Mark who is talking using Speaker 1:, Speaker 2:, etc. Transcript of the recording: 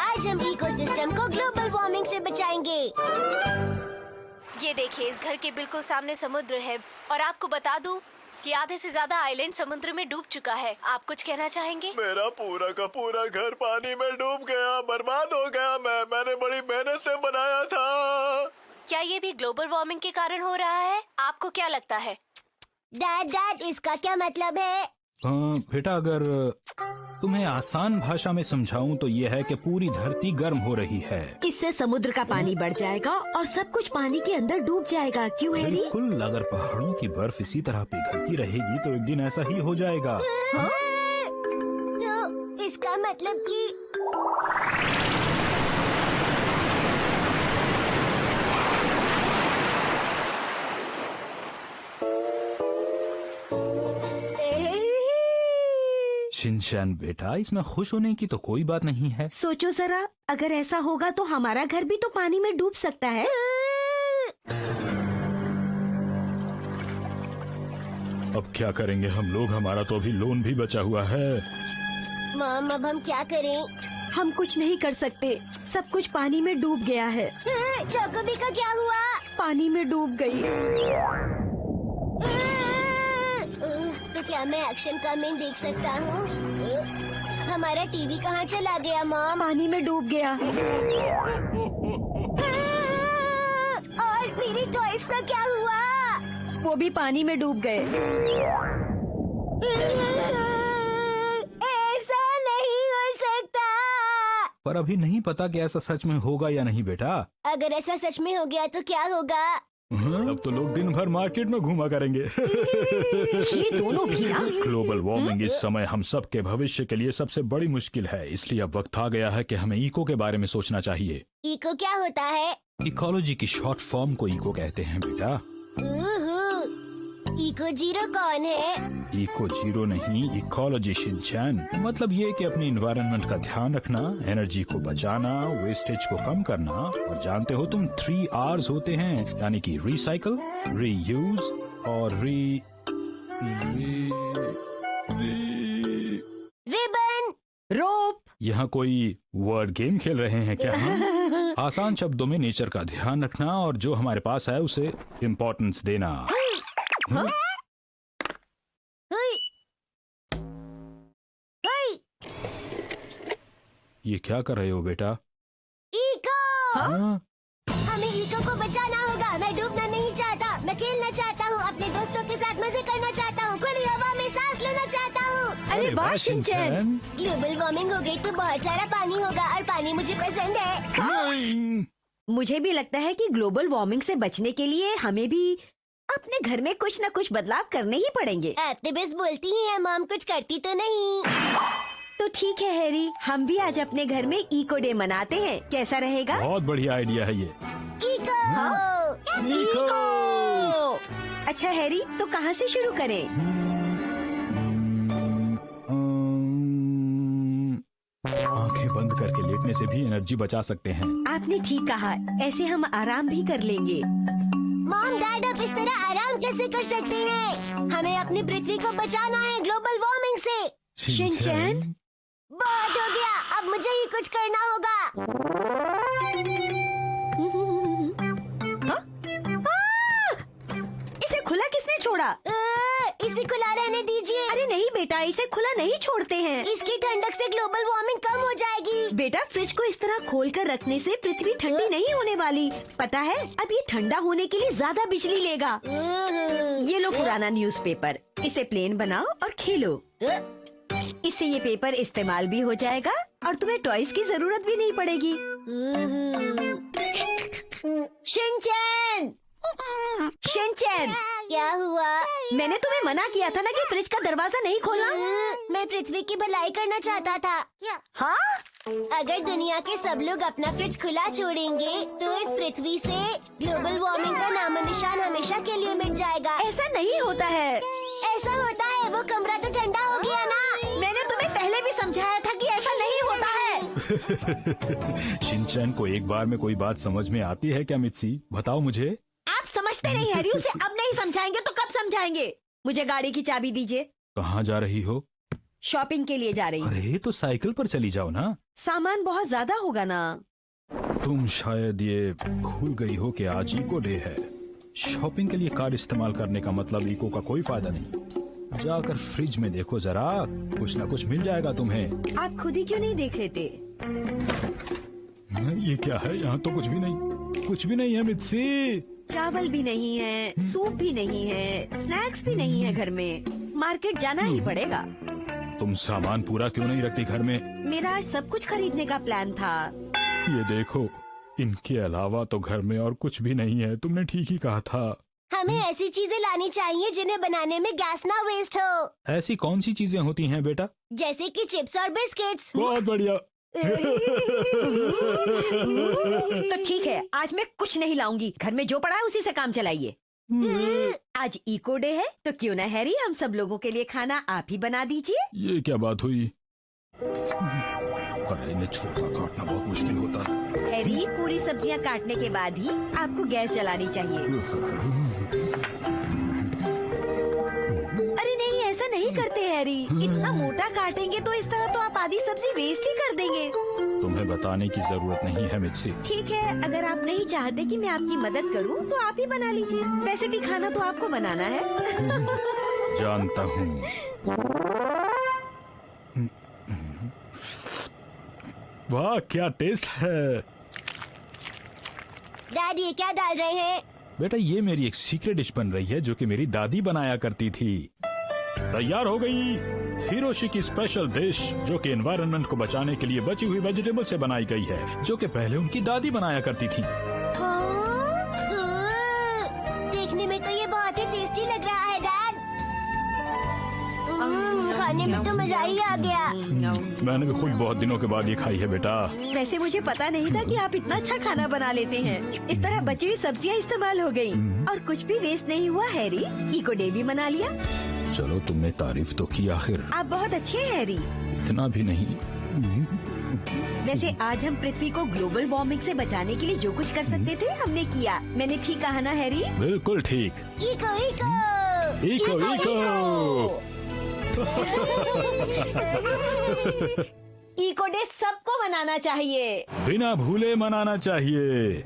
Speaker 1: आज हम इकोसिस्टम को ग्लोबल वार्मिंग से बचाएंगे।
Speaker 2: ये देखिए, इस घर के बिल्कुल सामने समुद्र है और आपको बता दूं कि आधे से ज्यादा आइलैंड समुद्र में डूब चुका है। आप कुछ कहना चाहेंगे?
Speaker 3: मेरा पूरा का पूरा घर पानी में डूब गया, बर्बाद हो गया। मैंने बड़ी मेहनत से बनाया था।
Speaker 2: क्या ये भी ग्लोबल वार्मिंग के कारण हो रहा है? आपको क्या लगता है?
Speaker 1: डैड इसका क्या मतलब है?
Speaker 4: बेटा, अगर तुम्हें आसान भाषा में समझाऊं तो ये है कि पूरी धरती गर्म हो रही है।
Speaker 5: इससे समुद्र का पानी बढ़ जाएगा और सब कुछ पानी के अंदर डूब जाएगा। क्यों हैरी?
Speaker 4: बिल्कुल, अगर पहाड़ों की बर्फ इसी तरह पिघलती रहेगी तो एक दिन ऐसा ही हो जाएगा।
Speaker 1: तो इसका मतलब कि
Speaker 4: शिनचैन बेटा, इसमें खुश होने की तो कोई बात नहीं है।
Speaker 5: सोचो जरा, अगर ऐसा होगा तो हमारा घर भी तो पानी में डूब सकता है।
Speaker 4: अब क्या करेंगे हम लोग? हमारा तो अभी लोन भी बचा हुआ है।
Speaker 1: मॉम, अब हम क्या करें?
Speaker 5: हम कुछ नहीं कर सकते, सब कुछ पानी में डूब गया है।
Speaker 1: चोकोबी का क्या हुआ?
Speaker 5: पानी में डूब गई।
Speaker 1: तो क्या मैं एक्शन कमिंग देख सकता हूँ? हमारा टीवी कहाँ चला गया मॉम?
Speaker 5: पानी में डूब गया।
Speaker 1: और मेरी टॉयज का क्या हुआ?
Speaker 5: वो भी पानी में डूब गए।
Speaker 1: ऐसा नहीं हो सकता।
Speaker 4: पर अभी नहीं पता कि ऐसा सच में होगा या नहीं बेटा।
Speaker 1: अगर ऐसा सच में हो गया तो क्या होगा?
Speaker 4: अब तो लोग दिन भर मार्केट में घूमा करेंगे।
Speaker 5: ये दोनों भी ना।
Speaker 4: ग्लोबल वार्मिंग इस समय हम सब के भविष्य के लिए सबसे बड़ी मुश्किल है, इसलिए अब वक्त आ गया है कि हमें इको के बारे में सोचना चाहिए।
Speaker 1: इको क्या होता है?
Speaker 4: इकोलॉजी की शॉर्ट फॉर्म को इको कहते हैं बेटा।
Speaker 1: इको जीरो कौन है?
Speaker 4: इको जीरो नहीं, इकोलॉजी शिनचैन। मतलब ये कि अपनी एनवायरनमेंट का ध्यान रखना, एनर्जी को बचाना, वेस्टेज को कम करना, और जानते हो तुम 3 R's होते हैं, यानी कि रिसाइकल, रीयूज और
Speaker 1: रिबन,
Speaker 5: रोप।
Speaker 4: यहाँ कोई वर्ड गेम खेल रहे हैं क्या हम? आसान शब्दों में नेचर का ध्यान रखना और जो हमारे पास है उसे इम्पोर्टेंस देना।
Speaker 1: हुई, हुई।
Speaker 4: ये क्या कर रहे हो बेटा?
Speaker 1: इको!
Speaker 4: हाँ?
Speaker 1: हमें इको को बचाना होगा। मैं डूबना नहीं चाहता। मैं खेलना चाहता हूँ, अपने दोस्तों के साथ मजे करना चाहता हूँ, खुली हवा में सांस लेना चाहता हूँ।
Speaker 5: अरे वाह शिनचैन!
Speaker 1: ग्लोबल वार्मिंग हो गई तो बहुत सारा पानी होगा और पानी मुझे पसंद है।
Speaker 5: मुझे भी लगता है कि ग्लोबल वार्मिंग से बचने के लिए हमें भी अपने घर में कुछ न कुछ बदलाव करने ही पड़ेंगे।
Speaker 1: आप तो बस बोलती ही हैं मॉम, कुछ करती तो नहीं।
Speaker 5: तो ठीक है हैरी, हम भी आज अपने घर में इको डे मनाते हैं। कैसा रहेगा?
Speaker 4: बहुत बढ़िया आइडिया है ये।
Speaker 1: इको!
Speaker 5: इको! अच्छा हैरी, तो कहाँ से शुरू करें?
Speaker 4: आंखें बंद करके लेटने से भी एनर्जी बचा सकते हैं।
Speaker 5: आपने ठीक कहा, ऐसे हम आराम भी कर लेंगे।
Speaker 1: मॉम डैड, आप इस तरह आराम कैसे कर सकते हैं? हमें अपनी पृथ्वी को बचाना है ग्लोबल वार्मिंग से।
Speaker 5: शिनचैन?
Speaker 1: बहुत हो गया, अब मुझे ही कुछ करना होगा।
Speaker 5: इसे खुला किसने छोड़ा?
Speaker 1: इसे खुला रहने दीजिए।
Speaker 5: अरे नहीं बेटा, इसे खुला नहीं छोड़ते हैं।
Speaker 1: इसकी ठंडक से ग्लोबल वार्मिंग कम हो जाएगी।
Speaker 5: बेटा, फ्रिज को इस तरह खोल कर रखने से पृथ्वी ठंडी नहीं होने वाली। पता है, अब ये ठंडा होने के लिए ज्यादा बिजली लेगा। ये लो पुराना न्यूज़पेपर, इसे प्लेन बनाओ और खेलो। इससे ये पेपर इस्तेमाल भी हो जाएगा और तुम्हें टॉयज की जरूरत भी नहीं पड़ेगी। शिनचैन! शिनचैन!
Speaker 1: क्या हुआ?
Speaker 5: मैंने तुम्हें मना किया था ना कि फ्रिज का दरवाजा नहीं खोलना।
Speaker 1: मैं पृथ्वी की भलाई करना चाहता था।
Speaker 5: हाँ?
Speaker 1: अगर दुनिया के सब लोग अपना फ्रिज खुला छोड़ेंगे तो इस पृथ्वी से ग्लोबल वार्मिंग का नामो निशान हमेशा के लिए मिट जाएगा।
Speaker 5: ऐसा नहीं होता है।
Speaker 1: ऐसा होता है, वो कमरा तो ठंडा हो गया ना।
Speaker 5: मैंने तुम्हें पहले भी समझाया था कि ऐसा नहीं होता है।
Speaker 4: शिनचैन को एक बार में कोई बात समझ में आती है क्या मित्सी? बताओ मुझे।
Speaker 5: आप समझते नहीं हैरी, उसे अब नहीं समझाएंगे तो कब समझाएंगे? मुझे गाड़ी की चाबी दीजिए।
Speaker 4: कहाँ जा रही हो?
Speaker 5: शॉपिंग के लिए जा रही हूँ।
Speaker 4: अरे तो साइकिल पर चली जाओ ना।
Speaker 5: सामान बहुत ज्यादा होगा ना।
Speaker 4: तुम शायद ये भूल गई हो कि आज इको डे है। शॉपिंग के लिए कार इस्तेमाल करने का मतलब इको का कोई फायदा नहीं। जाकर फ्रिज में देखो जरा, कुछ ना कुछ मिल जाएगा तुम्हें।
Speaker 5: आप खुद ही क्यों नहीं देख लेते?
Speaker 4: ये क्या है? यहाँ तो कुछ भी नहीं है मित्सी।
Speaker 5: चावल भी नहीं है, सूप भी नहीं है, स्नैक्स भी नहीं है घर में। मार्केट जाना ही पड़ेगा।
Speaker 4: तुम सामान पूरा क्यों नहीं रखती घर में?
Speaker 5: मेरा आज सब कुछ खरीदने का प्लान था।
Speaker 4: ये देखो, इनके अलावा तो घर में और कुछ भी नहीं है। तुमने ठीक ही कहा था।
Speaker 1: हमें ऐसी चीजें लानी चाहिए जिन्हें बनाने में गैस ना वेस्ट हो।
Speaker 4: ऐसी कौन सी चीजें होती हैं बेटा?
Speaker 1: जैसे कि चिप्स और बिस्किट्स।
Speaker 4: बहुत बढ़िया।
Speaker 5: तो ठीक है, आज मैं कुछ नहीं लाऊंगी। घर में जो पड़ा है उसी से काम चलाइए। आज इको डे है तो क्यों ना हैरी, हम सब लोगों के लिए खाना आप ही बना दीजिए।
Speaker 4: ये क्या बात हुई? कढ़ाई में छोटा काटना बहुत मुश्किल होता है।
Speaker 5: हैरी, पूरी सब्जियां काटने के बाद ही आपको गैस जलानी चाहिए। अरे नहीं, ऐसा नहीं करते हैरी। इतना मोटा काटेंगे तो इस तरह तो आप आधी सब्जी वेस्ट ही कर देंगे।
Speaker 4: तुम्हें बताने की जरूरत नहीं है मित्सी।
Speaker 5: ठीक है, अगर आप नहीं चाहते कि मैं आपकी मदद करूं तो आप ही बना लीजिए। वैसे भी खाना तो आपको बनाना है।
Speaker 4: जानता हूँ। वाह, क्या टेस्ट है।
Speaker 1: डैडी, ये क्या डाल रहे हैं?
Speaker 4: बेटा, ये मेरी एक सीक्रेट डिश बन रही है जो कि मेरी दादी बनाया करती थी। तैयार हो गई हिरोशी की स्पेशल डिश, जो कि एनवायरनमेंट को बचाने के लिए बची हुई वेजिटेबल से बनाई गई है, जो कि पहले उनकी दादी बनाया करती थी।
Speaker 1: देखने में तो ये बहुत ही टेस्टी लग रहा है डैड। खाने में तो मजा ही आ गया।
Speaker 4: मैंने भी खुद बहुत दिनों के बाद ये खाई है बेटा।
Speaker 5: वैसे मुझे पता नहीं था कि आप इतना अच्छा खाना बना लेते हैं। इस तरह बची हुई सब्जियां इस्तेमाल हो गई और कुछ भी वेस्ट नहीं हुआ। हैरी, इको डे भी मना लिया।
Speaker 4: चलो, तुमने तारीफ तो की आखिर।
Speaker 5: आप बहुत अच्छे हैं हैरी।
Speaker 4: इतना भी नहीं।
Speaker 5: वैसे आज हम पृथ्वी को ग्लोबल वार्मिंग से बचाने के लिए जो कुछ कर सकते थे हमने किया। मैंने ठीक कहा ना हैरी?
Speaker 4: बिल्कुल ठीक।
Speaker 1: Eco eco
Speaker 4: eco eco.
Speaker 5: Eco day सबको मनाना चाहिए।
Speaker 4: बिना भूले मनाना चाहिए।